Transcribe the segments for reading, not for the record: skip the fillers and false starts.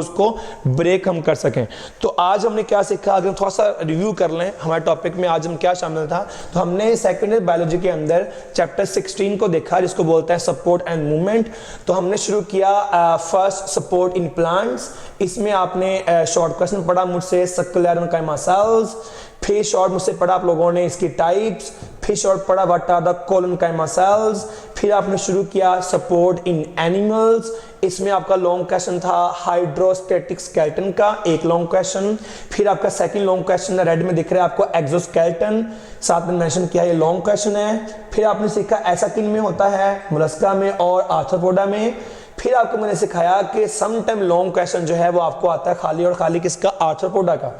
उसको ब्रेक हम कर सकें। तो आज हमने क्या सीखा, अगर थोड़ा सा रिव्यू कर लें हमारे टॉपिक में आज हम क्या शामिल था। तो हमने सेकेंड ईयर बायोलॉजी के अंदर चैप्टर 16 को देखा जिसको बोलते हैं सपोर्ट एंड मूवमेंट। तो हमने शुरू किया फर्स्ट सपोर्ट इन प्लांट्स। इसमें आपने शॉर्ट क्वेश्चन पढ़ा मुझसे सक्कुलेंट सेल्स, फिर शॉर्ट मुझसे पढ़ा आप लोगों ने इसकी टाइप्स, फिर शॉर्ट पढ़ा व्हाट आर द कोलोनकाइमा सेल्स, फिर आपने शुरू किया सपोर्ट इन एनिमल्स। इसमें आपका लॉन्ग क्वेश्चन था हाइड्रोस्टेटिक स्केलेटन का एक लॉन्ग क्वेश्चन, फिर आपका सेकंड लॉन्ग क्वेश्चन रेड में दिख रहा है आपको एक्सोस्केलेटन, साथ में मेंशन किया ये लॉन्ग क्वेश्चन है। फिर आपने सीखा ऐसा किन में होता है, मोलस्का में और आर्थ्रोपोडा में। फिर आपको मैंने सिखाया कि सम टाइम लॉन्ग क्वेश्चन जो है वो आपको आता है खाली और खाली किसका, आर्थ्रोपोडा का।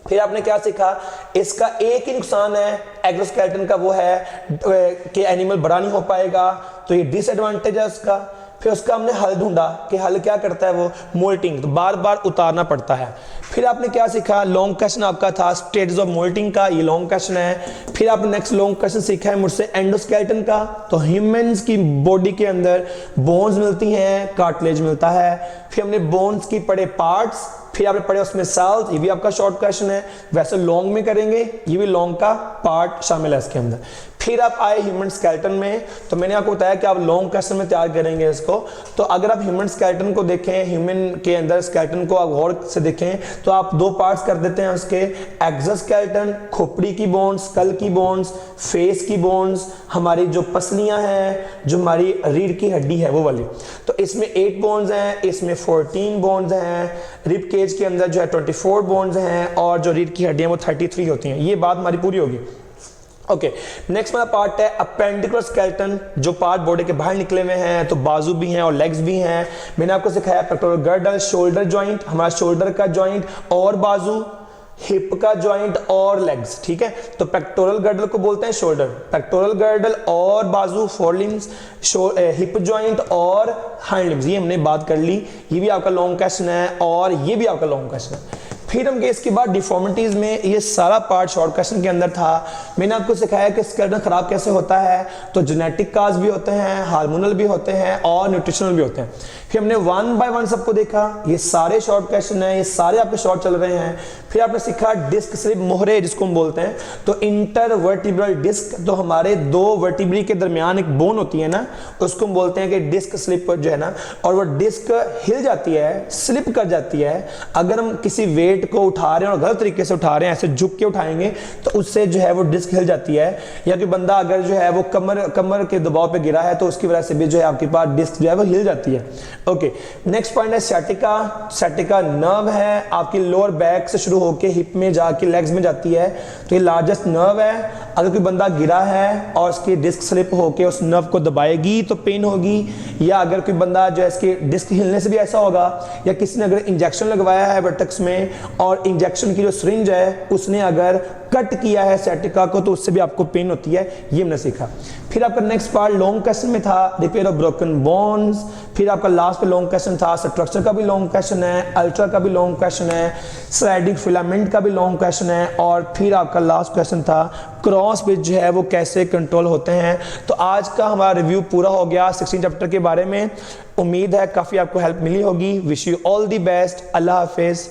फिर आपने क्या सीखा, इसका एक ही नुकसान है एक्सोस्केलेटन का, वो है कि एनिमल बड़ा नहीं हो पाएगा, तो ये डिसएडवांटेज है उसका। फिर उसका हमने हल ढूंढा कि हल क्या करता है वो, मोल्टिंग, तो बार बार उतारना पड़ता है। फिर आपने क्या सीखा, लॉन्ग क्वेश्चन आपका था स्टेजेस ऑफ मोल्टिंग का, ये लॉन्ग क्वेश्चन है। फिर आपने नेक्स्ट लॉन्ग क्वेश्चन सीखा है मुझसे एंडोस्केलेटन का, तो ह्यूमंस की बॉडी के अंदर बोन्स मिलती हैं, कार्टिलेज मिलता है। फिर हमने बोन्स की पढ़े पार्ट्स, फिर आपने पढ़े उसमें सेल्स, ये भी आपका शॉर्ट क्वेश्चन है, वैसे लॉन्ग में करेंगे, ये भी लॉन्ग का पार्ट शामिल है इसके अंदर। फिर आप आए ह्यूमन स्केलेटन में, तो मैंने आपको बताया कि आप लॉन्ग क्वेश्चन में तैयार करेंगे इसको। तो अगर आप ह्यूमन स्केलेटन को देखें, ह्यूमन के अंदर स्केलेटन को आप गौर से देखें तो आप दो पार्ट्स कर देते हैं उसके, एक्सोस्केलेटन खोपड़ी की बोन्स, स्कल की बोन्स, फेस की बोन्स, हमारी जो पसलियां हैं, जो हमारी रीढ़ की हड्डी है वो वाली। तो इसमें 8 बोन्स हैं, इसमें 14 बोन्स हैं, रिब केज के अंदर जो है 24 बोन्स हैं, और जो रीढ़ की हड्डियां वो 33 होती हैं। ये बात हमारी पूरी होगी। ओके, नेक्स्ट वाला पार्ट है अपेंडिकुलर स्केलेटन, जो पार्ट बॉडी के बाहर निकले हुए हैं, तो बाजू भी हैं और लेग्स भी हैं। मैंने आपको सिखाया पेक्टोरल गर्डल, शोल्डर जॉइंट, हमारा शोल्डर का जॉइंट और बाजू, हिप का जॉइंट और लेग्स, ठीक है। तो पेक्टोरल गर्डल को बोलते हैं शोल्डर, पेक्टोरल गर्डल और बाजू, फोर लिम्स, हिप जॉइंट और हाइंड लिम्स, ये हमने बात कर ली। ये भी आपका लॉन्ग क्वेश्चन है और ये भी आपका लॉन्ग क्वेश्चन है। फिर हम गए इसके बाद डिफॉर्मिटीज में, ये सारा पार्ट शॉर्ट क्वेश्चन के अंदर था। मैंने आपको सिखाया कि स्केलेटन खराब कैसे होता है, तो जेनेटिक काज भी होते हैं, हार्मोनल भी होते हैं और न्यूट्रिशनल भी होते हैं। फिर हमने वन बाय वन सबको देखा, ये सारे शॉर्ट क्वेश्चन हैं, ये सारे आपके शॉर्ट चल रहे हैं। फिर आपने सीखा डिस्क स्लिप मोहरे जिसको हम बोलते हैं, तो इंटरवर्टिब्रल डिस्क, तो हमारे दो वर्टिब्री के दरमियान एक बोन होती है ना, उसको हम बोलते हैं कि डिस्क स्लिप जो है ना, और वो डिस्क हिल जाती है, स्लिप कर जाती है अगर हम किसी वेट को उठा रहे हैं और गलत तरीके से उठा रहे हैं, ऐसे झुक के उठाएंगे तो उससे जो है वो डिस्क हिल जाती है। या कि बंदा अगर जो है वो कमर के दबाव पे गिरा है तो उसकी वजह से भी जो है आपके पास डिस्क जो है वो हिल जाती है। ओके, नेक्स्ट पॉइंट है सैटिका। सैटिका नर्व है आपकी लोअर बैक से शुरू होकर हिप में जाके लेग्स में जाती है, तो ये लार्जेस्ट नर्व है। अगर कोई बंदा गिरा है और उसकी डिस्क स्लिप होकर उस नर्व को दबाएगी तो पेन होगी, या अगर कोई बंदा जो है इसके डिस्क हिलने से भी ऐसा होगा, या किसी ने अगर इंजेक्शन लगवाया है वर्टेक्स में और इंजेक्शन की जो सिरिंज है उसने अगर कट किया है सैटिका को तो उससे भी आपको पेन होती है, ये हमने सीखा। फिर आपका नेक्स्ट पार्ट लॉन्ग क्वेश्चन में था रिपेयर ऑफ ब्रोकन बोन्स। फिर आपका लास्ट पे लॉन्ग क्वेश्चन था स्ट्रक्चर का भी लॉन्ग क्वेश्चन है, अल्ट्रा का भी लॉन्ग क्वेश्चन है, स्लाइडिंग फिलामेंट का भी लॉन्ग क्वेश्चन है, और फिर आपका लास्ट क्वेश्चन था क्रॉस ब्रिज जो है वो कैसे कंट्रोल होते हैं। तो आज का हमारा रिव्यू पूरा हो गया 16 चैप्टर के बारे में। उम्मीद है काफ़ी आपको हेल्प मिली होगी। Wish you all the best. अल्लाह हाफिज़।